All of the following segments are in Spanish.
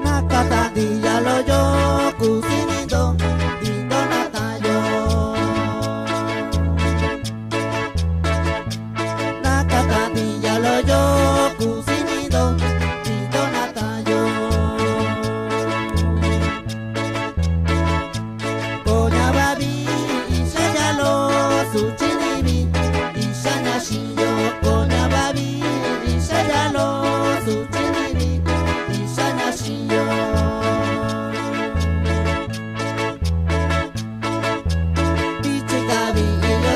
Nakatandilla lo yo kusinito indo natayo. Nakatandilla lo yo kusinito indo natayo. Konya babi isaya lo suchinibi isanya shiyo. Konya babi isaya lo suchinibi isanya shiyo.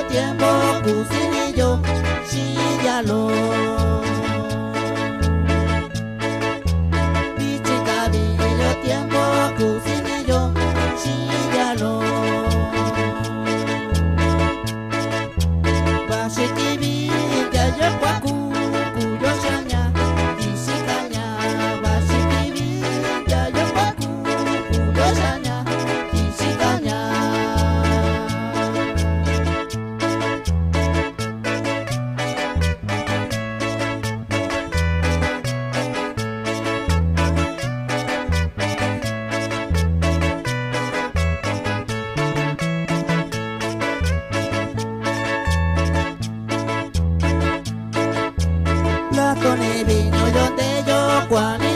Tiempo kusinillo shiyalo. Pichikabillo tiempo kusinillo shiyalo. Bashikibi kaya kwaku kuyo shanya ishikanya. Bashikibi kaya kwaku kuyo shanya ishikanya. Con el vino yo te yo Juan.